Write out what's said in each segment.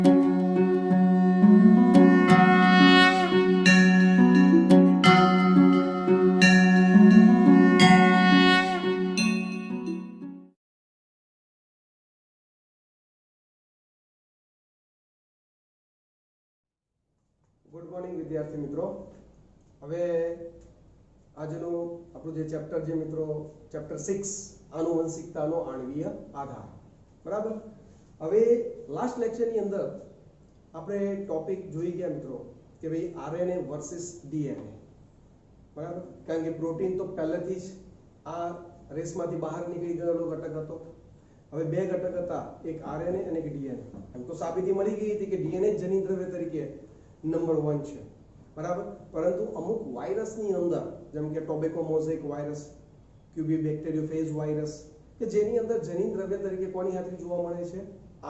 Good morning વિદ્યાર્થી મિત્રો. હવે આજનું આપણું જે ચેપ્ટર છે મિત્રો, ચેપ્ટર 6 આનુવંશિકતાનો આણ્વીય આધાર. બરાબર. હવે લાસ્ટ લેક્ચરની અંદર આપણે ટોપિક જોઈ ગયા મિત્રો કે ભાઈ આરએનએ વર્સિસ ડીએનએ. બરાબર. કારણ કે પ્રોટીન તો પહેલેથી જ આ રેસમાંથી બહાર નીકળી ગયેલો ઘટક હતો. હવે બે ઘટક હતા, એક આરએનએ અને એક ડીએનએ. એમ તો સાબિતી મળી ગઈ હતી કે ડીએનએ જનીન દ્રવ્ય તરીકે નંબર 1 છે. બરાબર. પરંતુ અમુક વાયરસની અંદર, જેમ કે tobacco mosaic virus, Q B bacteriophage virus, કે જેની અંદર જનીન દ્રવ્ય તરીકે કોની હાજરી જોવા મળે છે?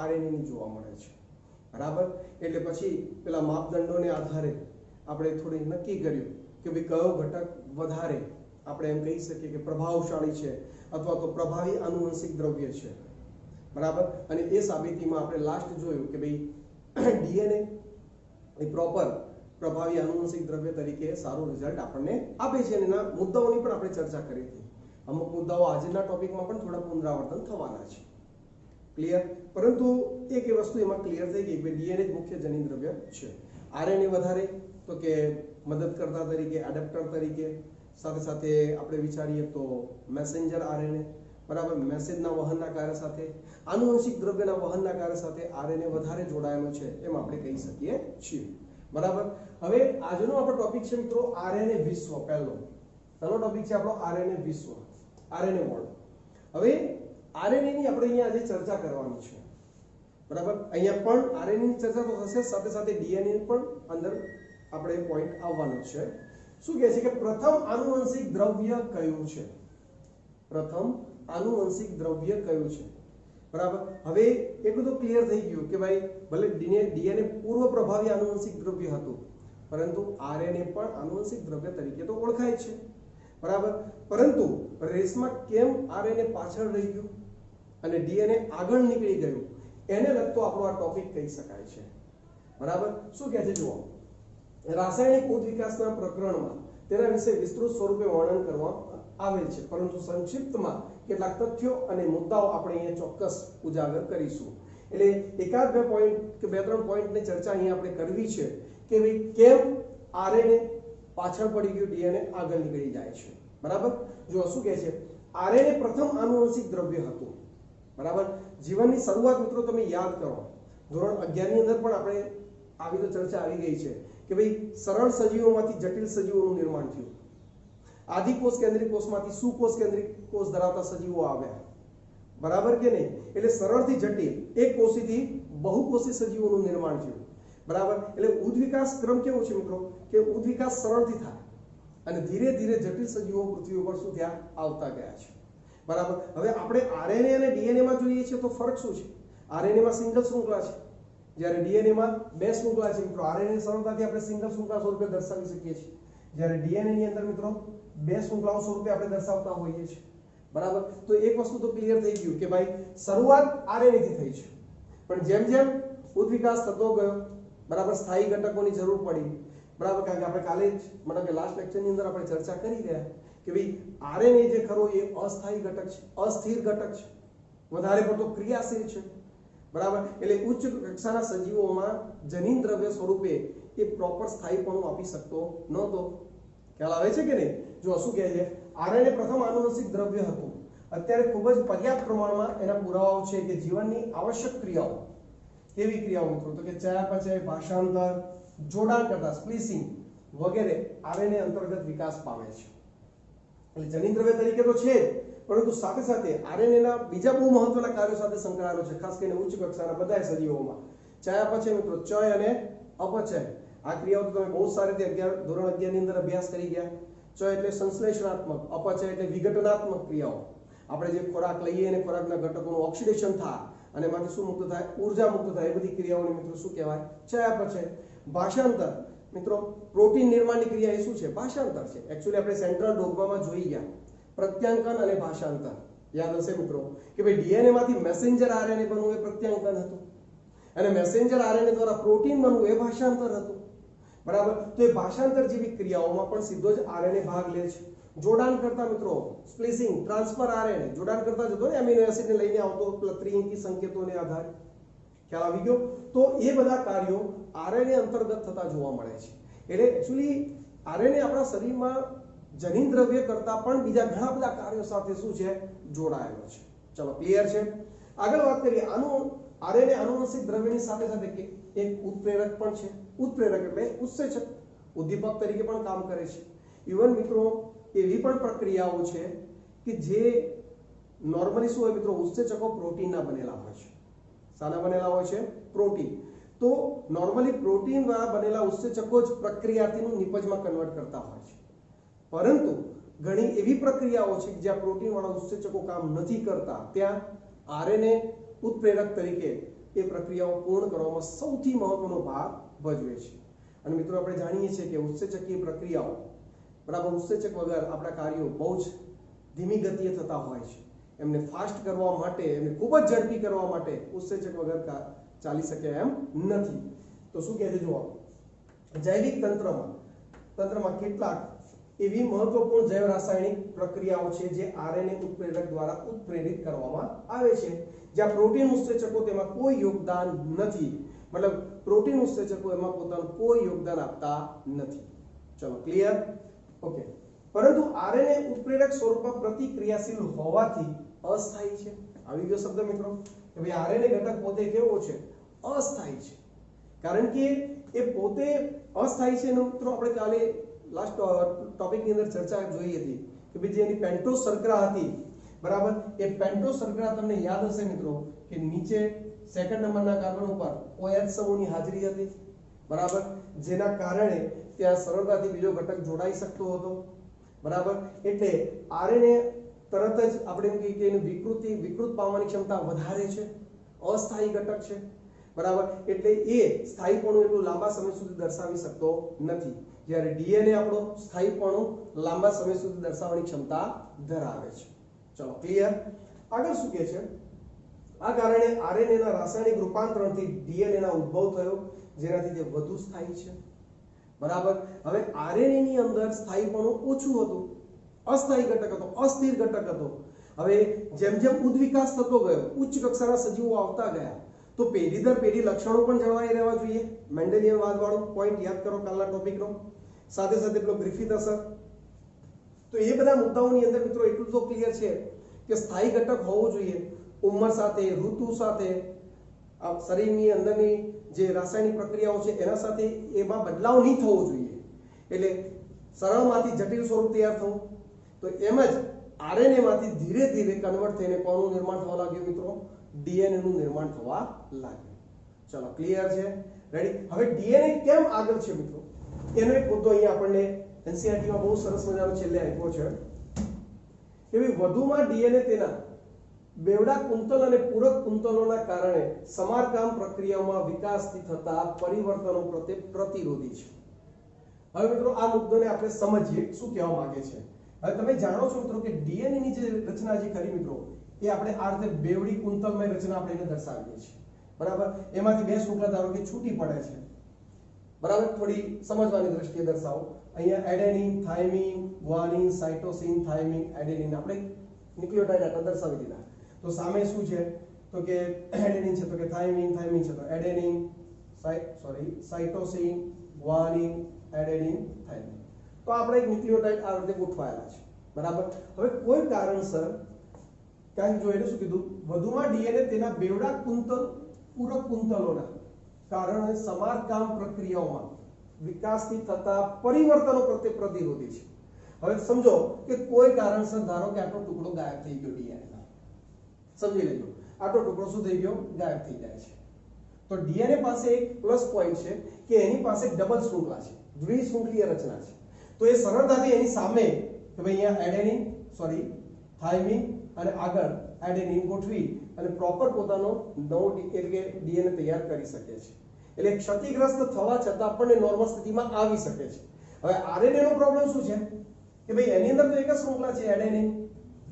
આરએનએ ની જોવા મળે છે. બરાબર. એટલે પછી પેલા માપદંડોને આધારે આપણે થોડી નક્કી કર્યું કે ભાઈ કયો ઘટક વધારે આપણે એમ કહી શકીએ કે પ્રભાવશાળી છે અથવા તો પ્રભાવી આનુવંશિક દ્રવ્ય છે. બરાબર. અને એ સાબિતીમાં આપણે લાસ્ટ જોયું કે ભાઈ ડીએનએ એ પ્રોપર પ્રભાવી આનુવંશિક દ્રવ્ય તરીકે સારું રિઝલ્ટ આપણને આપે છે અને એના મુદ્દાઓની પણ આપણે ચર્ચા કરી હતી. અમુક મુદ્દાઓ આજના ટોપિકમાં પણ થોડા પુનરાવર્તન થવાના છે. ક્લિયર? પરંતુ એક એ વસ્તુ એમાં ક્લિયર થઈ ગઈ કે ડીએનએ જ મુખ્ય જનીન દ્રવ્ય છે. આરએનએ વધારે તો કે મદદ કરતા તરીકે, એડેપ્ટર તરીકે, સાથે સાથે આપણે વિચારીએ તો મેસેન્જર આરએનએ. બરાબર. મેસેજના વહનના કાર્ય સાથે, આનુવંશિક દ્રવ્યના વહનના કાર્ય સાથે આરએનએ વધારે જોડાયેલો છે એમ આપણે કહી શકીએ છીએ. બરાબર. હવે આજનો આપણો ટોપિક છે મિત્રો આરએનએ વિશ્વ. પહેલો ટોપિક છે આપણો આરએનએ વિશ્વ, આરએનએ વર્લ્ડ. હવે આરએનએ ની આપણે અહીંયા આજે ચર્ચા કરવાની છે. બરાબર. અહીંયા પણ આરએનએ ની ચર્ચા તો થશે, સાથે સાથે ડીએનએ પણ અંદર આપણે પોઈન્ટ આવવાનો છે. શું કહે છે કે પ્રથમ આનુવંશિક દ્રવ્ય કયું છે? પ્રથમ આનુવંશિક દ્રવ્ય કયું છે? બરાબર. હવે એટલું તો ક્લિયર થઈ ગયું કે ભાઈ ભલે ડીએનએ પૂર્વ પ્રભાવી આનુવંશિક દ્રવ્ય હતું, પરંતુ આરએનએ પણ આનુવંશિક દ્રવ્ય તરીકે તો ઓળખાય છે. બરાબર. પરંતુ રેસમાં કેમ આરએનએ પાછળ રહી ગયું અને ડીએનએ આગળ નીકળી ગયું, એને લગતો આપણો આ ટોપિક કહી શકાય છે. બરાબર. શું કહે છે જુઓ, રાસાયણિક ઉદ વિકાસના પ્રકરણમાં તેના વિશે વિસ્તૃત સ્વરૂપે વર્ણન કરવામાં આવેલ છે, પરંતુ સંક્ષિપ્તમાં કેટલાક તથ્યો અને મુદ્દાઓ આપણે અહીંયા ચોક્કસ ઉજાગર કરીશું. એટલે એકાદ બે પોઈન્ટ કે બે ત્રણ પોઈન્ટની ચર્ચા અહીંયા આપણે કરવી છે કે ભાઈ કેમ આરએનએ પાછળ પડી ગયું, ડીએનએ આગળ નીકળી જાય છે. બરાબર. જો શું કહે છે, આરએનએ પ્રથમ આનુવંશિક દ્રવ્ય હતું. બરાબર. જીવનની શરૂઆત મિત્રો તમે યાદ કરો, ધોરણ 11 ની અંદર પણ આપણે આવી તો ચર્ચા આવી ગઈ છે કે ભાઈ સરળ સજીવોમાંથી જટિલ સજીવોનું નિર્માણ થયું. આદિકોષ કેન્દ્રિક કોષમાંથી સુકોષ કેન્દ્રિક કોષ ધરાવતા સજીવો આવ્યા. બરાબર કે નહીં? એટલે સરળથી જટિલ, એક કોષીથી બહુકોષી સજીવોનું નિર્માણ થયું. બરાબર. એટલે ઉદ વિકાસ ક્રમ કેવો છે મિત્રો કે ઉદ વિકાસ સરળથી થાય અને ધીરે ધીરે જટિલ સજીવો પૃથ્વી ઉપર શું થયા? આવતા ગયા છે. બરાબર. હવે આપણે આરએનએ અને ડીએનએ માં જોઈએ છીએ તો ફરક શું છે? આરએનએ માં સિંગલ શૃંખલા છે, જ્યારે ડીએનએ માં બે શૃંખલા છે મિત્રો. આરએનએ સરળતાથી આપણે સિંગલ શૃંખલા સ્વરૂપે દર્શાવી શકીએ છીએ, જ્યારે ડીએનએ ની અંદર મિત્રો બે શૃંખલાઓ સ્વરૂપે આપણે દર્શાવતા હોઈએ છીએ. બરાબર. તો એક વસ્તુ તો ક્લિયર થઈ ગયું કે ભાઈ શરૂઆત આરએનએ થી થઈ છે, પણ જેમ જેમ ઉદ વિકાસ થતો ગયો, બરાબર, સ્થાયી ઘટકોની જરૂર પડી. બરાબર. કારણ કે આપણે કાલે જ મતલબ કે લાસ્ટ લેક્ચરની અંદર આપણે ચર્ચા કરી રહ્યા કે ભાઈ આરએનએ જે ખરો એ અસ્થાયી ઘટક છે, અસ્થિર ઘટક છે, વધારે પડતો ક્રિયાશીલ છે. બરાબર. એટલે ઉચ્ચ કક્ષાના સજીવોમાં જનીન દ્રવ્ય સ્વરૂપે એ પ્રોપર સ્થાયીપણું આપી શકતો નહોતો. ખ્યાલ આવે છે કે નહીં? જો શું કહે છે, આરએનએ પ્રથમ આનુવંશિક દ્રવ્ય હતું. અત્યારે ખૂબ જ પર્યાપ્ત પ્રમાણમાં એના પુરાવાઓ છે કે જીવનની આવશ્યક ક્રિયાઓ, કેવી ક્રિયાઓ મિત્રો? તો કે ચયાપચય, ભાષાંતર, જોડાણ કરતા, સ્પ્લિસિંગ વગેરે આરએનએ અંતર્ગત વિકાસ પામે છે. એટલે જનીન દ્રવ્ય તરીકે તો છે, પરંતુ સાથે સાથે આરએનએ ના બીજા બહુ મહત્વના કાર્યો સાથે સંકળાયેલો છે, ખાસ કરીને ઉચ્ચ કક્ષાના બધા સજીવોમાં. ચયાપચય મિત્રો, ચય અને અપચય, આ ક્રિયાઓ તો તમે બહુ સારી રીતે ધોરણ 11 ની અંદર અભ્યાસ કરી ગયા. ચય એટલે સંશ્લેષણાત્મક, અપચય એટલે વિઘટનાત્મક ક્રિયાઓ. આપણે જે ખોરાક લઈએ અને ખોરાકના ઘટકોનું ઓક્સિડેશન થાય અને એમાંથી શું મુક્ત થાય? ઉર્જા મુક્ત થાય. એ બધી ક્રિયાઓને મિત્રો શું કહેવાય? ચયાપચય. ભાષાંતર મિત્રો, પ્રોટીન નિર્માણની ક્રિયા એ શું છે? ભાષાંતર છે. એકચ્યુઅલી આપણે સેન્ટ્રલ ડોગ્મામાં જોઈ ગયા પ્રત્યાંકન અને ભાષાંતર. યાદ હશે મિત્રો કે ભાઈ ડીએનએ માંથી મેસેન્જર આરએનએ બનવું એ પ્રત્યાંકન હતું. અને મેસેન્જર આરએનએ દ્વારા પ્રોટીન બનવું એ ભાષાંતર હતું, બરાબર. તો એ ભાષાંતર જેવી ક્રિયાઓમાં પણ સીધો જ આરએનએ ભાગ લે છે. જોડાણ કરતા મિત્રો સ્પ્લિસિંગ, ટ્રાન્સફર આરએનએ જોડાણ કરતા જતો ને એમિનો એસિડને લઈને આવતો પેલા ત્રિઅંકી સંકેતોને આધારે, ખ્યાલ આવી ગયો. તો એ બધા કાર્યો આરએનએ અંતર્ગત થતા જોવા મળે છે. એટલે એક્ચ્યુઅલી આરએનએ આપણા શરીરમાં જનીન દ્રવ્ય કરતા પણ બીજા ઘણા બધા કાર્યો સાથે શું છે, જોડાયેલો છે. ચલો ક્લિયર છે. આગળ વાત કરીએ. આનું આરએનએ આનુવંશિક દ્રવ્યની સાથે સાથે એક ઉત્પ્રેરક પણ છે. ઉત્પ્રેરક એટલે ઉત્સેચક, ઉદ્દીપક તરીકે પણ કામ કરે છે. ઇવન મિત્રો એવી પણ પ્રક્રિયાઓ છે કે જે નોર્મલી શું હોય મિત્રો, ઉત્સેચકો પ્રોટીનના બનેલા હોય છે. શાના બનેલા હોય છે? પ્રોટીન. તો નોર્મલી પ્રોટીન દ્વારા બનેલા ઉત્સેચકો જ પ્રક્રિયાર્થીનું નિપજમાં કન્વર્ટ કરતા હોય છે. પરંતુ ઘણી એવી પ્રક્રિયાઓ છે જ્યાં પ્રોટીન વાળા ઉત્સેચકો કામ નથી કરતા, ત્યાં આરએનએ ઉત્પ્રેરક તરીકે એ પ્રક્રિયાઓ પૂર્ણ કરવામાં સૌથી મહત્વનો ભાગ ભજવે છે. અને મિત્રો આપણે જાણીએ છીએ કે ઉત્સેચકીય પ્રક્રિયાઓ, બરાબર, ઉત્સેચક વગર આપણા કાર્યો બહુ જ ધીમી ગતિએ થતા હોય છે. એમને ફાસ્ટ કરવા માટે, એમને ખૂબ જ ઝડપી કરવા માટે ઉત્સેચક વગર ચાલી શકે એમ નથી. તો શું કહે છે જુઓ, જૈવિક તંત્રમાં કેટલાક એવી મહત્વપૂર્ણ જૈવ રાસાયણિક પ્રક્રિયાઓ છે જે આરએનએ ઉત્પ્રેરક દ્વારા ઉત્પ્રેરિત કરવામાં આવે છે, જ્યાં પ્રોટીન ઉત્સેચકો તેમાં કોઈ યોગદાન નથી. મતલબ પ્રોટીન ઉત્સેચકો એમાં પોતાનું કોઈ યોગદાન આપતા નથી. ચલો ક્લિયર, ઓકે. પરંતુ આરએનએ ઉત્પ્રેરક સ્વરૂપમાં પ્રતિક્રિયાશીલ હોવાથી અસ્થાયી છે. આવી ગયો શબ્દ મિત્રો કે ભાઈ આરએનએ ઘટક પોતે કેવો છે? અસ્થાયી છે. કારણ કે એ પોતે અસ્થાયી છે. મિત્રો આપણે કાલે લાસ્ટ ટોપિકની અંદર ચર્ચા જોઈ હતી કે ભાઈ જે એની પેન્ટોઝ શર્કરા હતી, બરાબર, એ પેન્ટોઝ શર્કરા તમને યાદ હશે મિત્રો કે નીચે સેકન્ડ નંબરના કાર્બન ઉપર OH સમૂહની હાજરી હતી, બરાબર, જેના કારણે ત્યાં સરળતાથી બીજો ઘટક જોડાઈ શકતો હતો, બરાબર. એટલે આરએનએ તરત જ આપણે એમ કહીએ કે એની વિકૃત પામવાની ક્ષમતા વધારે છે, અસ્થાયી ઘટક છે, બરાબર. એટલે એ સ્થાયીપણું એટલું લાંબા સમય સુધી દર્શાવી શકતો નથી, જ્યારે ડીએનએ આપણો સ્થાયીપણું લાંબા સમય સુધી દર્શાવવાની ક્ષમતા ધરાવે છે. ચલો ક્લિયર. આગળ શું કહે છે? આ કારણે આરએનએ ના રાસાયણિક રૂપાંતરણથી ડીએનએ ના ઉદ્ભવ થયો, જેનાથી તે વધુ સ્થાયી છે, બરાબર. હવે આરએનએ ની અંદર સ્થાયીપણું ઓછું હતું, અસ્થાયી ઘટક હતો, અસ્થિર ઘટક હતો. હવે જેમ જેમ ઉદ્વિકાસ થતો ગયો, ઉચ્ચ કક્ષાના સજીવો આવતા ગયા, તો પેઢી દર પેઢી લક્ષણો પણ જળવાઈ રહેવા જોઈએ. મેન્ડેલિયન વાદવાળો પોઈન્ટ યાદ કરો કાલના ટોપિકનો. સાથે સાથે પેલો ગ્રિફિથ અસર. તો એ બધા મુદ્દાઓની અંદર મિત્રો એટલું તો ક્લિયર છે કે સ્થાયી ઘટક હોવો જોઈએ. ઉંમર સાથે, ઋતુ સાથે, શરીરની અંદરની જે રાસાયણિક પ્રક્રિયાઓ છે એના સાથે એમાં બદલાવ નહીં થવો જોઈએ. એટલે સરળમાંથી જટિલ સ્વરૂપ તૈયાર થવું. તો એમ જ આરએનએ માંથી ધીરે ધીરે કન્વર્ટ થઈને કોનું નિર્માણ થવા લાગ્યું મિત્રો? ડીએનએ નું નિર્માણ થવા લાગ્યું. ચલો ક્લિયર છે, રેડી. હવે ડીએનએ કેમ આગળ છે મિત્રો, એનો એક મુદ્દો અહીંયા આપણને એનસીઈઆરટી માં બહુ સરસ મજાનો છેલ્લે આપ્યો છે કે વધુમાં ડીએનએ તેના બેવડા કુંતલ અને પૂરક કુંતલોના કારણે સમારકામ પ્રક્રિયામાં વિકાસથી થતા પરિવર્તનો પ્રત્યે પ્રતિરોધી છે. હવે મિત્રો આ મુદ્દાને આપણે સમજીએ શું કહેવા માંગે છે. હવે તમે જાણો છો મિત્રો કે ડીએનએ ની જે રચના છે ખરી મિત્રો, એ આપણે આ રીતે બેવડી કુંતલમય રચના આપણે એને દર્શાવીએ છીએ, બરાબર. એમાંથી બે શૃંખલા ધારો કે છૂટી પડે છે, બરાબર. થોડી સમજવાની દ્રષ્ટિએ દર્શાવો. અહીંયા adenine, thiamine, guanine, cytosine, thiamine, adenine આપણે ન્યુક્લિયોટાઇડ આટલા દર્શાવી દીધા. તો સામે શું છે તો કે એડેનિન છે, તો કે થાઇમિન, થાઇમિન છે તો adenine, cytosine, guanine, adenine, thiamine. તો આપણે એક ન્યુક્લિયોટાઇડ આ રીતે ગોઠવાયેલા છે, બરાબર. હવે કોઈ કારણસર કારણ જો એને શું કીધું, વધુમાં ડીએનએ તેના બેવડા કુંતલ પૂરક કુંતલોના કારણે સમારકામ પ્રક્રિયાઓમાં વિકાસથી થતા પરિવર્તનો પ્રત્યે પ્રતિરોધી છે. હવે સમજો કે કોઈ કારણસર ધારો કે આટલો ટુકડો ગાયબ થઈ ગયો ડીએનએ નો, સમજી લેજો આટલો ટુકડો શું થઈ ગયો? ગાયબ થઈ જાય છે. તો ડીએનએ પાસે એક પ્લસ પોઈન્ટ છે કે એની પાસે ડબલ શૃંખલા છે, દ્વિશૃંખલીય રચના છે. તો એ સરળતાથી એની સામે કે ભાઈ અહીંયા એડેનિન, થાઇમિન અને આગળ એડેનિન ગોઠવી અને પ્રોપર પોતાનો નવો એટલે કે ડીએનએ તૈયાર કરી શકે છે. એટલે ક્ષતિગ્રસ્ત થવા છતાં પણ એ નોર્મલ સ્થિતિમાં આવી શકે છે. હવે આરએનએ નો પ્રોબ્લેમ શું છે કે ભાઈ એની અંદર તો એક જ શૃંખલા છે એડેનિન,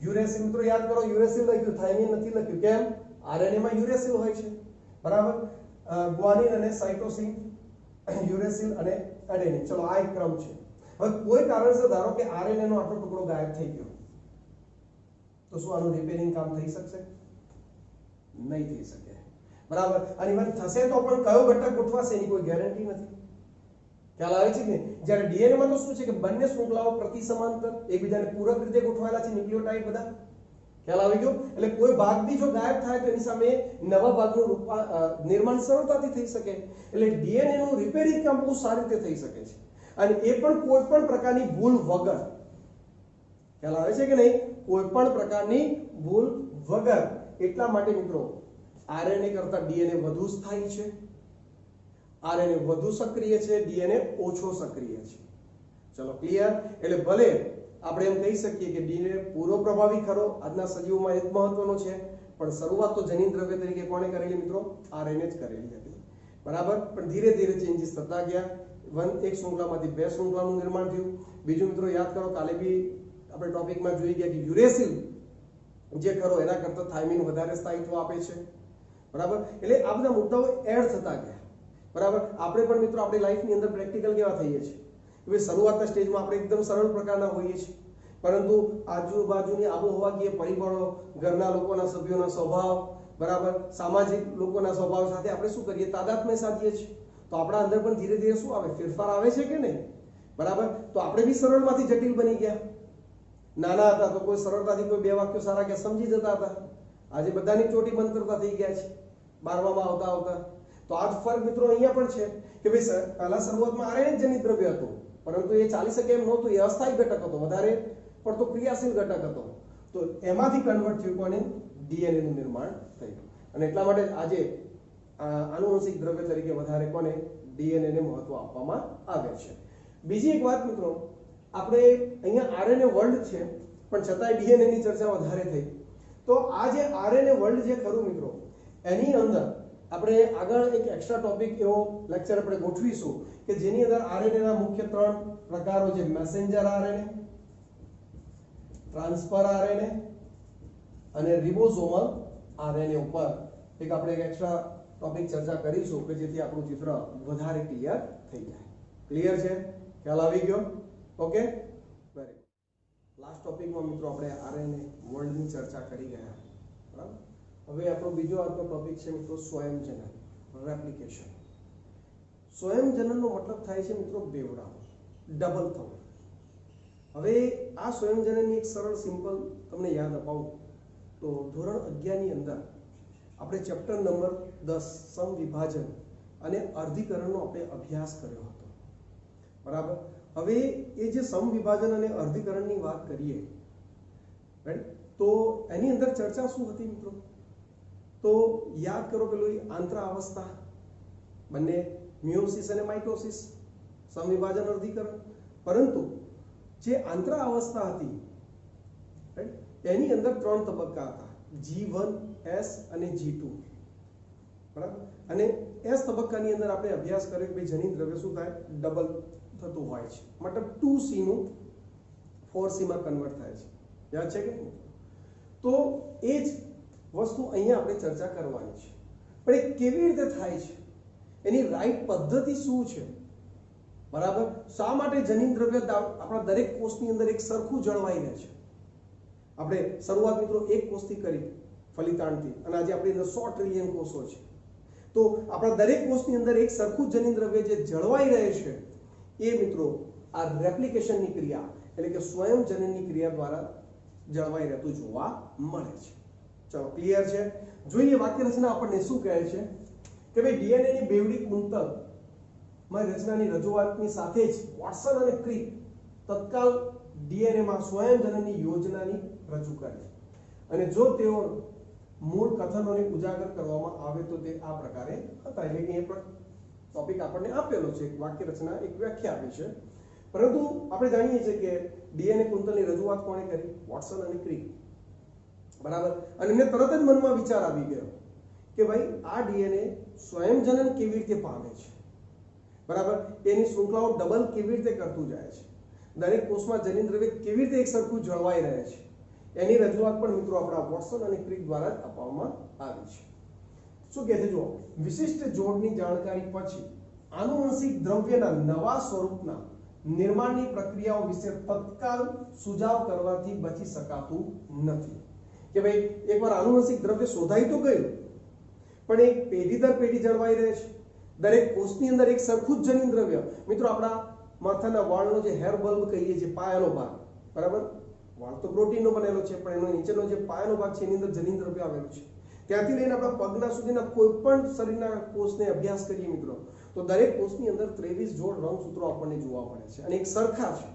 યુરેસિલ. મિત્રો યાદ કરો યુરેસિલ લખ્યું, થાઇમિન નથી લખ્યું. કેમ? આરએનએ માં યુરેસિલ હોય છે, બરાબર. ગ્વાનિન અને સાઇટોસિન, યુરેસિલ અને એડેનિન. ચલો આ એક ક્રમ છે. હવે કોઈ કારણસર ધારો કે આરએનએ નો આટલો ટુકડો ગાયબ થઈ ગયો, તો શું આનું રિપેરિંગ કામ થઈ શકશે? નહીં થઈ શકે. બરાબર. અને ઇવન થશે તો પણ કયો ઘટક ગોઠવાશે એની કોઈ ગેરંટી નથી. ખ્યાલ આવે છે કે જ્યારે ડીએનએ માં તો શું છે કે બંને શૃંખલાઓ પ્રતિ સમાંતર એકબીજાને પૂરક રીતે ગોઠવાયેલા છે, ન્યુક્લિયોટાઇડ બધા. ખ્યાલ આવી ગયો? એટલે કોઈ ભાગ બી જો ગાયબ થાય તો એની સામે નવા ભાગનું નિર્માણ સરળતાથી થઈ શકે. એટલે ડીએનએ નું રિપેરિંગ કામ બહુ સારી રીતે થઈ શકે છે, અને એ પણ કોઈ પણ પ્રકારની ભૂલ વગર. ખ્યાલ આવે છે કે નહીં? કોઈ પણ પ્રકારની ભૂલ વગર. એટલા માટે મિત્રો આરએનએ કરતા ડીએનએ વધુ સ્થાયી છે, આરએનએ વધુ સક્રિય છે, ડીએનએ ઓછો સક્રિય છે. ચલો ક્લિયર? એટલે ભલે આપણે એમ કહી શકીએ કે ડીએનએ પૂરો પ્રભાવી ખરો, આજના સજીવોમાં એક મહત્વનો છે, પણ શરૂઆત તો જનીન દ્રવ્ય તરીકે કોણે કરેલી મિત્રો? આરએનએ જ કરેલી હતી. બરાબર. પણ ધીરે ધીરે ચેન્જીસ થતા ગયા. એક શૃંખલામાંથી બે શૃંખલાનું નિર્માણ થયું. બીજું મિત્રો યાદ કરો, કાલે બી આપણે ટોપિકમાં જોઈ ગયા કે યુરેસિલ જે ખરો એના કરતા થાઇમિન વધારે સ્થાયિત્વ આપે છે. બરાબર. એટલે આ બધા મુદ્દાઓ એડ થતા ગયા. બરાબર. આપણે પણ મિત્રો આપણી લાઈફની અંદર પ્રેક્ટિકલ કેવા થઈએ છીએ કે શરૂઆતના સ્ટેજમાં આપણે એકદમ સરળ પ્રકારના હોઈએ છીએ, પરંતુ આજુબાજુની આબોહવાકીય પરિબળો, ઘરના લોકોના સભ્યોના સ્વભાવ, બરાબર, સામાજિક લોકોના સ્વભાવ સાથે આપણે શું કરીએ? તાદાત્મ્ય સાધીએ છીએ. તો આપણા અંદર પણ ધીરે ધીરે શું આવે? ફેરફાર આવે છે કે નહીં? બરાબર. તો આપણે બી સરળમાંથી જટિલ બની ગયા. નાના હતા તો કોઈ સરળતાથી કોઈ બે વાક્યો સારા કે સમજી જતા હતા. આજે બધાની ચોટી મંતરતા થઈ ગયા છે 12માં આવતા આવતા. તો આ જ ફરક મિત્રો અહીંયા પણ છે કે ભાઈ પહેલા શરૂઆતમાં આરએનએ જનિત દ્રવ્ય હતું, પરંતુ એ ચાલી શકે એમ નહોતું. એ અસ્થાયી ઘટક હતો, વધારે પડતો ક્રિયાશીલ ઘટક હતો. તો એમાંથી કન્વર્ટ થયું કોને? ડીએનએ નું નિર્માણ થયું. અને એટલા માટે આજે આનુવંશિક દ્રવ્ય તરીકે વધારે કોને? ડીએનએ ને મહત્વ આપવામાં આવે છે. બીજી એક વાત મિત્રો, આપણે અહીંયા આરએનએ વર્લ્ડ છે, પણ છતાંય ડીએનએ ની ચર્ચા વધારે થઈ. તો આ જે આરએનએ વર્લ્ડ જે ખરું મિત્રો, એની અંદર આપણે આગળ એક એક્સ્ટ્રા ટોપિક એવો લેક્ચર આપણે ગોઠવીશું કે જેની અંદર આરએનએ ના મુખ્ય 3 પ્રકારો છે: મેસેન્જર આરએનએ, ટ્રાન્સફર આરએનએ અને રિબોસોમલ આરએનએ ઉપર એક આપણે એક એક્સ્ટ્રા ટોપિક ચર્ચા કરીશું કે જેથી આપણું ચિત્ર વધારે ક્લિયર થઈ જાય. ક્લિયર છે? ખ્યાલ આવી ગયો? Okay, very good. લાસ્ટ ટોપિકમાં મિત્રો આપણે આરએનએ વર્લ્ડની ચર્ચા કરી ગયા. બરાબર. હવે આપણો બીજો આજનો ટોપિક છે મિત્રો સ્વયંજનન, રેપ્લિકેશન. સ્વયંજનનનો મતલબ થાય છે મિત્રો બેવડાવું, ડબલ થવું. હવે આ સ્વયંજનનની એક સરળ સિમ્પલ તમને યાદ અપાવું તો ધોરણ 11 ની અંદર આપણે ચેપ્ટર નંબર 10 સમવિભાજન અને અર્ધીકરણનો આપણે અભ્યાસ કર્યો હતો. બરાબર. હવે એ જે સમવિભાજન અને અર્ધીકરણની વાત કરીએ, રાઈટ, તો એની અંદર ચર્ચા શું હતી મિત્રો? તો યાદ કરો પેલું આંતરાવસ્થા, બંને મિયોસિસ અને માઇટોસિસ, સમવિભાજન અર્ધીકરણ. પરંતુ જે આંતરાવસ્થા હતી, રાઈટ, એની અંદર 3 તબક્કા હતા: G1, S અને G2. બરાબર. અને S તબક્કાની અંદર આપણે અભ્યાસ કર્યો કે ભાઈ જનીન દ્રવ્ય શું થાય? ડબલ થતું હોય છે. મતલબ 2C નું 4C માં કન્વર્ટ થાય છે. યાદ છે કે? તો એ જ વસ્તુ અહીંયા આપણે ચર્ચા કરવાની છે. પણ એ કેવી રીતે થાય છે? એની રાઈટ પદ્ધતિ શું છે? બરાબર. શા માટે જનીન દ્રવ્ય આપણા દરેક કોષની અંદર એક સરખું જળવાઈ રહે છે? આપણે શરૂઆત મિત્રો એક કોષથી કરી, ફલિતાંડથી, અને આજે આપણી અંદર 100 ટ્રિલિયન કોષો છે. તો આપણા દરેક કોષની અંદર એક સરખું જનીન દ્રવ્ય જે જળવાઈ રહે છે, એ મિત્રો આ રેપ્લિકેશનની ક્રિયા એટલે કે સ્વયંજનનની ક્રિયા દ્વારા જળવાઈ રહેતું જોવા મળે છે. ચલો ક્લિયર છે? જોઈએ વાક્ય રચના આપણને શું કહે છે કે ભાઈ ડીએનએ ની બેવડી કુંતલ માં રચનાની રજૂઆતની સાથે જ વોટસન અને ક્રિક તત્કાલ ડીએનએ માં સ્વયંજનનની યોજનાની રજૂ કરે. અને જો તેઓ મૂળ કથનોને ઉજાગર કરવામાં આવે તો તે આ પ્રકારે હતા. એટલે કે એ પણ ટોપિક આપણને આપેલો છે, એક વાક્ય રચના, એક વ્યાખ્યા આપી છે. પરંતુ આપણે જાણીએ છીએ કે ડીએનએ કુંતલની રજૂઆત કોણે કરી? વોટસન અને ક્રિક. બરાબર. અને એમને તરત જ મનમાં વિચાર આવી ગયો કે ભાઈ આ ડીએનએ સ્વયંજનન કેવી રીતે પામે છે? બરાબર. એની શૃંખલાઓ ડબલ કેવી રીતે કરતું જાય છે? દરેક કોષમાં જનીન દ્રવ્ય કેવી રીતે એક સરખું જળવાઈ રહે છે? એની રજૂઆત પણ મિત્રો આપણા વોટસન અને ક્રિક દ્વારા જ આપવામાં આવી છે. શું કહે છે જો વિશિષ્ટ જોડની જાણકારી પછી આનુવંશિક દ્રવ્યના નવા સ્વરૂપના નિર્માણની પ્રક્રિયાઓ વિશે તત્કાલ સુઝાવ કરવાથી બચી શકાતું નથી કે ભાઈ એકવાર આનુવંશિક દ્રવ્ય શોધાઈ તો ગયું પણ એક પેઢી દર પેઢી જળવાઈ રહે છે દરેક કોષની અંદર એક સરખું જ જનીન દ્રવ્ય મિત્રો આપણા માથાના વાળનો જે હેર બલ્બ કહીએ છીએ પાયાનો ભાગ બરાબર વાળ તો પ્રોટીનનો બનેલો છે પણ એનો નીચેનો જે પાયાનો ભાગ છે એની અંદર જનીન દ્રવ્ય આવેલું છે ત્યાંથી લઈને આપણા પગના સુધીના કોઈ પણ શરીરના કોષને અભ્યાસ કરીએ મિત્રો તો દરેક કોષની અંદર 23 જોડ રંગસૂત્રો આપણને જોવા મળે છે અને એક સરખા છે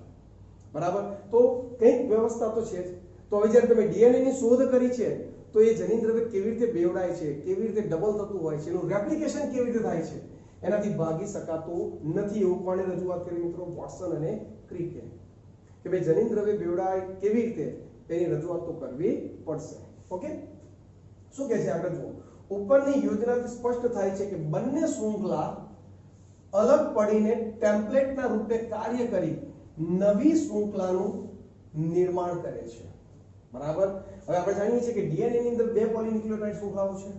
બરાબર તો કંઈક વ્યવસ્થા તો છે જ તો હવે જ્યારે તમે ડીએનએ ની શોધ કરી છે તો એ જનીન દ્રવ્ય કેવી રીતે બેવડાય છે કેવી રીતે ડબલ થતું હોય છે એનું રેપ્લિકેશન કેવી રીતે થાય છે એનાથી ભાગી શકાતું નથી એવું કોણે રજૂઆત કરી મિત્રો વોટસન અને ક્રિકે કે ભાઈ જનીન દ્રવ્ય બેવડાય કેવી રીતે એની રજૂઆત તો કરવી પડશે ઓકે શું કહે છે આગળ જુઓ ઉપરની યોજનાથી સ્પષ્ટ થાય છે કે બંને શૃંખલા અલગ પડીને ટેમ્પલેટના રૂપે કાર્ય કરી નવી શૃંખલાનું નિર્માણ કરે છે બરાબર હવે આપણે જાણીએ છીએ કે ડીએનએ ની અંદર બે પોલીન્યુક્લિયોટાઇડ શૃંખલાઓ છે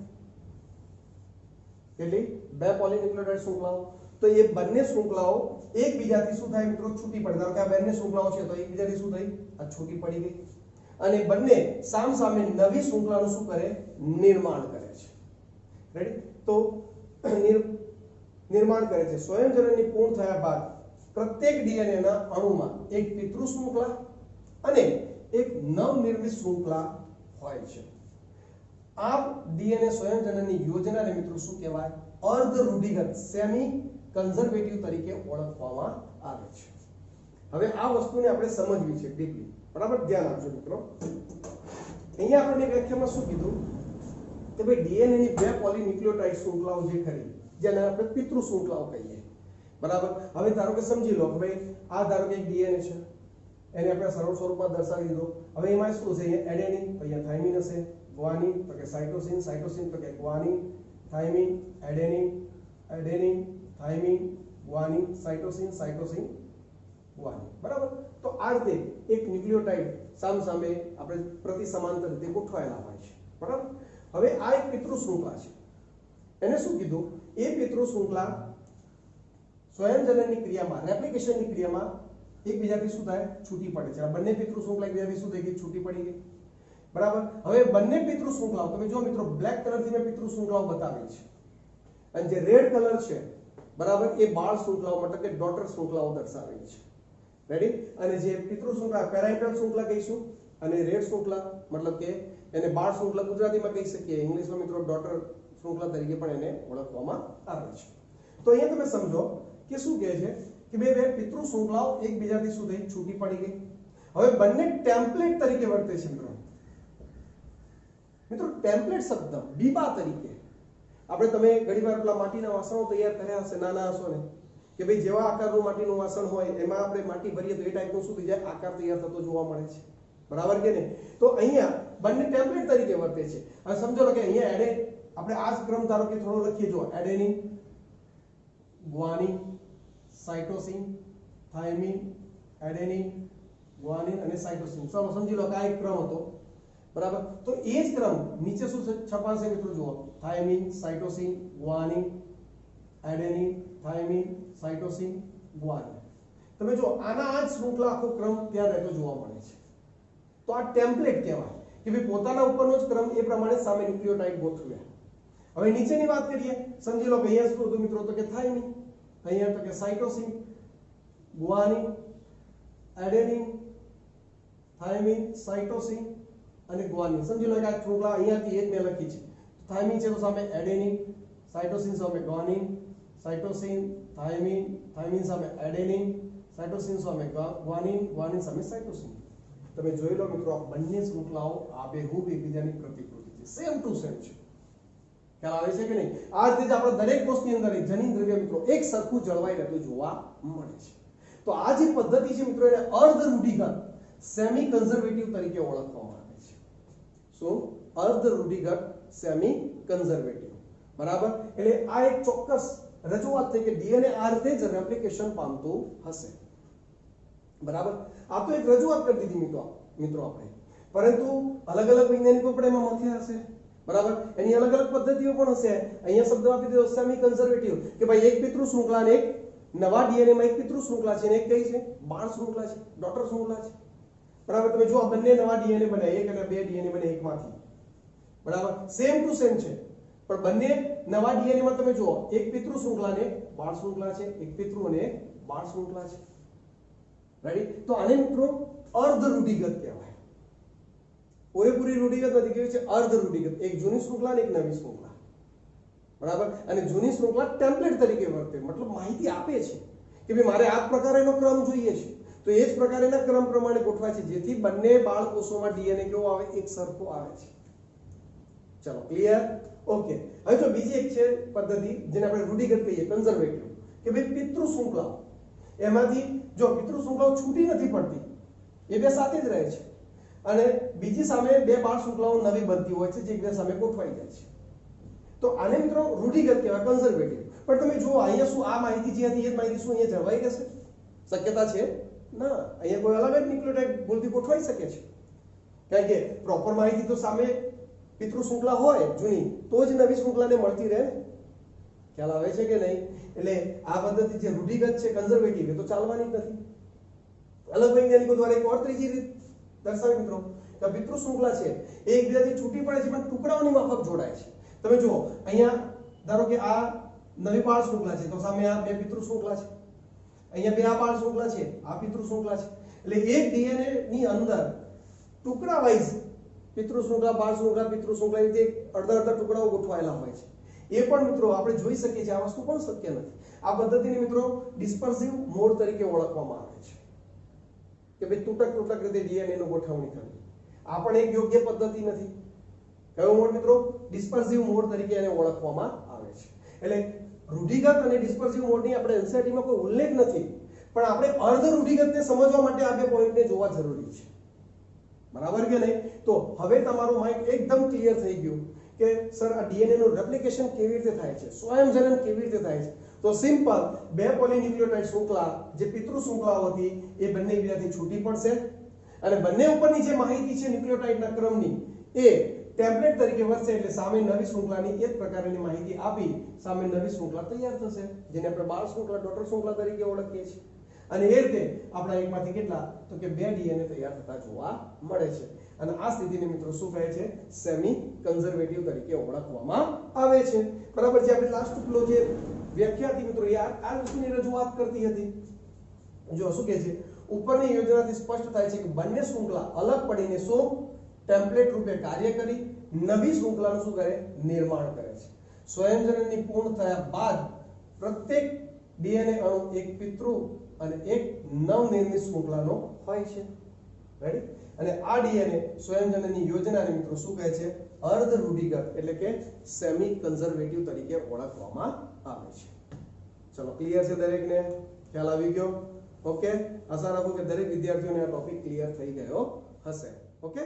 કેટલી બે પોલીન્યુક્લિયોટાઇડ શૃંખલાઓ તો એ બંને શૃંખલાઓ એકબીજાથી શું થાય મિત્રો છૂટી પડે ધારો કે આ બંને શૃંખલાઓ છે તો એકબીજાથી શું થઈ આ છૂટી પડી ગઈ અને બંને સામસામે નવી શૃંખલાનું શું કરે નિર્માણ કરે છે રેડી તો નિર્માણ કરે છે સ્વયંજનની પૂર્ણ થયા બાદ પ્રત્યેક ડીએનએ ના અણુમાં એક પિતૃ શૃંખલા અને એક નવનિર્મિત શૃંખલા હોય છે આ ડીએનએ સ્વયંજનની યોજનાને મિત્રો શું કહેવાય અર્ધ રૂઢિગત સેમી કન્ઝર્વેટિવ તરીકે ઓળખવામાં આવે છે હવે આ વસ્તુને આપણે સમજવી છે ડીપલી બરાબર ધ્યાન આપજો મિત્રો અહીંયા આપણે વ્યાખ્યામાં શું કીધું કે ભાઈ ડીએનએ ની બે પોલીન્યુક્લિયોટાઇડ શૃંખલાઓ જે ખરી જેને આપણે પિતૃ શૃંખલાઓ કહીએ બરાબર હવે ધારો કે સમજી લો કે ભાઈ આ ધારો કે એક ડીએનએ છે એને આપણે સરળ સ્વરૂપમાં દર્શાવી દીધો હવે એમાં શું છે અહીંયા એડેનિન તો અહીંયા થાઇમિન હશે ગ્વાનિન તો કે સાઇટોસિન સાઇટોસિન તો કે guanine thiamine adenine adenine thiamine guanine cytosine cytosine guanine બરાબર તો આ રીતે એક ન્યુક્લિયોટાઇડ સામસામે આપણે પ્રતિ સમાંતર રીતે ગોઠવાયેલા હોય છે બરાબર હવે આ એક પિતૃ શૃંખલા છે એને શું કીધું એ પિતૃ શૃંખલા સ્વયંજનનની ક્રિયામાં રેપ્લિકેશનની ક્રિયામાં એકબીજાથી શું થાય છૂટી પડે છે આ બંને પિતૃ શૃંખલા એકબીજાથી શું થઈ ગઈ છૂટી પડી ગઈ બરાબર હવે બંને પિતૃ શૃંખલાઓ તમે જો મિત્રો બ્લેક કલરથી મેં પિતૃ શૃંખલાઓ બતાવી છે અને જે રેડ કલર છે બરાબર એ બાળ શૃંખલાઓ મતલબ કે ડોટર શૃંખલાઓ દર્શાવેલી છે રેડી અને જે પિતૃ શૃંખલા પેરેન્ટલ શૃંખલા કહીશું અને રેડ શૃંખલા મતલબ કે એને બાળ શૃંખલા ગુજરાતીમાં કહી શકીએ ઇંગ્લિશમાં મિત્રો ડોટર શૃંખલા તરીકે પણ એને ઓળખવામાં આવે છે તો અહીંયા તમે સમજો કે શું કહે છે કે બે પિતૃ શૃંખલાઓ એકબીજાથી શું થઈ છૂટી પડી ગઈ હવે બંને ટેમ્પલેટ તરીકે વર્તે છે મિત્રો ટેમ્પલેટ શબ્દ બીબા તરીકે આપણે તમે ઘણીવાર પેલા માટીના વાસણો તૈયાર કર્યા હશે નાના હશો ને કે ભાઈ જેવા આકારનું માટીનું વાસણ હોય એમાં આપણે માટી ભરીએ તો એ ટાઈપનું શું થઈ જાય આકાર તૈયાર થતો જોવા મળે છે બરાબર કે નહીં તો અહીંયા બંને ટેમ્પલેટ તરીકે વર્તે છે હવે સમજો કે અહીંયા એડે આપણે આ જ ક્રમ ધારો કે થોડો લખીએ જો adenine guanine cytosine thiamine adenine guanine અને સાઇટોસિન ચાલો સમજી લો કે આ એક ક્રમ હતો બરાબર તો એ જ ક્રમ નીચે શું છપાશે મિત્રો જુઓ thiamine cytosine guanine adenine thiamine cytosine guanine તમે જો આના આ જ શૃંખલા આખો ક્રમ ત્યાં રહેતો જોવા મળે છે તો આ ટેમ્પલેટ કહેવાય કે ભાઈ પોતાના ઉપરનો જ ક્રમ એ પ્રમાણે સામે ન્યુક્લિયોટાઇડ ગોઠવ્યા હવે નીચેની વાત કરીએ સમજી લો કે અહીંયા શું હતું મિત્રો તો કે થાઇમિન અહીંયા તો કે cytosine guanine adenine thiamine cytosine અને ગ્વાનિન સમજી લો કે આ શૃંખલા અહીંયાથી એક મેં લખી છે થાઇમિન છે તો સામે એડેનિન સાઇટોસિન સામે ગ્વાનિન સાઇટોસિન થાઇમિન થાઇમિન સામે એડેનિન સાઇટોસિન સામે ગ્વાનિન ગ્વાનિન સામે સાઇટોસિન તમે જોઈ લો મિત્રો આ બંને શૃંખલાઓ આબેહૂબ એકબીજાની પ્રતિકૃતિ છે સેમ ટુ સેમ છે ખ્યાલ આવે છે કે નહીં આ રીતે જ આપણે દરેક કોષની અંદર જનીન દ્રવ્ય મિત્રો એક સરખું જળવાઈ રહેતું જોવા મળે છે તો આ જે પદ્ધતિ છે મિત્રો એને અર્ધ રૂઢિગત સેમી કન્ઝર્વેટિવ તરીકે ઓળખવામાં આવે છે શું અર્ધ રૂઢિગત સેમી કન્ઝર્વેટિવ બરાબર એટલે આ એક ચોક્કસ રજૂઆત થઈ કે ડીએનએ આ રીતે જ રેપ્લિકેશન પામતું હશે બરાબર આ તો એક રજૂઆત કરી દીધી મિત્રો આપણે પરંતુ અલગ અલગ વૈજ્ઞાનિકો પણ એમાં મથ્યા હશે બરાબર. એની અલગ અલગ પદ્ધતિઓ પણ હશે. અહીંયા શબ્દ આપી દીધો સેમી કન્ઝર્વેટિવ કે ભાઈ એક પિતૃ શૃંખલા અને એક નવા ડીએનએ માં એક પિતૃ શૃંખલા છે અને એક કઈ છે બાળ શૃંખલા છે, ડોટર શૃંખલા છે. બરાબર. તમે જો આ બંને નવા ડીએનએ બન્યા, એક અને બે ડીએનએ બને એકમાંથી. બરાબર. સેમ ટુ સેમ છે પણ બંને નવા ડીએનએ માં તમે જો એક પિતૃ શૃંખલા અને બાળ શૃંખલા છે, એક પિતૃ અને બાળ શૃંખલા છે. રાઈટ. તો આને મિત્રો અર્ધ રૂઢિગત કહેવાય. પૂરેપૂરી રૂઢિગત નથી, કેવી છે અર્ધ રૂઢિગત. એક જૂની શૃંખલા અને એક નવી શૃંખલા. બરાબર. અને જૂની શૃંખલા ટેમ્પલેટ તરીકે વર્તે, મતલબ માહિતી આપે છે કે ભાઈ મારે આ પ્રકારેનો ક્રમ જોઈએ છે, તો એ જ પ્રકારેના ક્રમ પ્રમાણે ગોઠવાય છે જેથી બંને બાળકોષોમાં ડીએનએ કેવો આવે, એક સરખો આવે છે. ચલો ક્લિયર. ઓકે. હવે જો બીજી એક છે પદ્ધતિ જેને આપણે રૂઢિગત કહીએ, કન્ઝર્વેટિવ, કે ભાઈ પિતૃ શૃંખલા એમાંથી જો પિતૃ શૃંખલાઓ છૂટી નથી પડતી, એ બે સાથે જ રહે છે અને બીજી સામે બે બાળ શૃંખલાઓ નવી બનતી હોય છે જે એકબીજા સામે ગોઠવાઈ જાય છે. તો આને મિત્રો રૂઢિગત કહેવાય, કન્ઝર્વેટિવ. પણ તમે જુઓ અહીંયા શું આ માહિતી જે હતી એ જ માહિતી શું અહીંયા જળવાઈ રહેશે? શક્યતા છે ના. અહીંયા કોઈ અલગ જ ન્યુક્લિયોટાઇડ ભૂલથી ગોઠવાઈ શકે છે, કારણ કે પ્રોપર માહિતી તો સામે પિતૃ શૃંખલા હોય જૂની તો જ નવી શૃંખલાને મળતી રહે. ખ્યાલ આવે છે કે નહીં? એટલે આ પદ્ધતિ જે રૂઢિગત છે, કન્ઝર્વેટિવ, એ તો ચાલવાની જ નથી. અલગ વૈજ્ઞાનિકો દ્વારા એક ઓર ત્રીજી રીત દર્શાવી મિત્રો કે પિતૃ શૃંખલા છે એ એકબીજાથી છૂટી પડે છે પણ ટુકડાઓની માફક જોડાય છે. તમે જુઓ અહીંયા ધારો કે આ નવી બાળ શૃંખલા છે તો સામે આ બે પિતૃ શૃંખલા છે, અહીંયા બે આ બાળ શૃંખલા છે, આ પિતૃ શૃંખલા છે. એટલે એક ડીએનએ ની અંદર ટુકડા વાઇઝ પિતૃ શૃંખલા, બાળ શૃંખલા, પિતૃ શૃંખલા રીતે અડધા અડધા ટુકડાઓ ગોઠવાયેલા હોય છે. એ પણ મિત્રો આપણે જોઈ શકીએ છીએ. આ વસ્તુ પણ શક્ય નથી. આ પદ્ધતિને મિત્રો ડિસ્પર્સિવ મોડ તરીકે ઓળખવામાં આવે છે કે ભાઈ તૂટક રીતે ડીએનએ નું ગોઠવણી કરવી. આ પણ એક યોગ્ય પદ્ધતિ નથી. કયો મોડ મિત્રો? ડિસ્પર્સિવ મોડ તરીકે એને ઓળખવામાં આવે છે. એટલે રૂઢિગત અને ડિસ્પર્સિવ મોડની આપણે એનસીઈઆરટીમાં કોઈ ઉલ્લેખ નથી, પણ આપણે અર્ધ રૂઢિગતને સમજવા માટે આ બે પોઈન્ટને જોવા જરૂરી છે. બરાબર કે નહીં? તો હવે તમારું માઇન્ડ એકદમ ક્લિયર થઈ ગયું કે સર આ ડીએનએ નું રેપ્લિકેશન કેવી રીતે થાય છે, સ્વયંજનન કેવી રીતે થાય છે. તો સિમ્પલ બે પોલીન્યુક્લિયોટાઇડ શૃંખલા જે પિતૃ શૃંખલાઓ હતી એ બંને એકબીજાથી છૂટી પડશે અને બંને ઉપરની જે માહિતી છે ન્યુક્લિયોટાઇડના ક્રમની એ ટેમ્પલેટ તરીકે વર્તે, એટલે સામે નવી શૃંખલાની એ જ પ્રકારની માહિતી આપી સામે નવી શૃંખલા તૈયાર થશે જેને આપણે બાળ શૃંખલા, ડોટર શૃંખલા તરીકે ઓળખીએ છીએ. અને એ રીતે આપણા એકમાંથી કેટલા તો કે બે ડીએનએ તૈયાર થતા જોવા મળે છે. અને આ સ્થિતિને મિત્રો શું કહે છે? સેમી કન્ઝર્વેટિવ તરીકે ઓળખવામાં આવે છે. બરાબર છે. આપણે લાસ્ટ પેલો જે વ્યાખ્યા હતી મિત્રો એ આ વસ્તુની રજૂઆત કરતી હતી. જો શું કહે છે? ઉપરની યોજનાથી સ્પષ્ટ થાય છે કે બંને શૃંખલા અલગ પડીને શું ટેમ્પલેટ રૂપે કાર્ય કરી નવી શૃંખલાનું શું કરે? નિર્માણ કરે છે. સ્વયંજનનની પૂર્ણ થયા બાદ પ્રત્યેક ડીએનએ અણુ એક પિતૃ અને એક નવનિર્મિત શૃંખલાનો હોય છે. રેડી? અને આ ડીએનએ સ્વયંજનનની યોજનાને મિત્રો શું કહે છે? અર્ધ રૂઢિગત એટલે કે સેમી કન્ઝર્વેટિવ તરીકે ઓળખવામાં આવે છે. ચલો ક્લિયર છે દરેકને? ખ્યાલ આવી ગયો? ઓકે. આશા રાખું કે દરેક વિદ્યાર્થીઓને આ ટોપિક ક્લિયર થઈ ગયો હશે. ઓકે.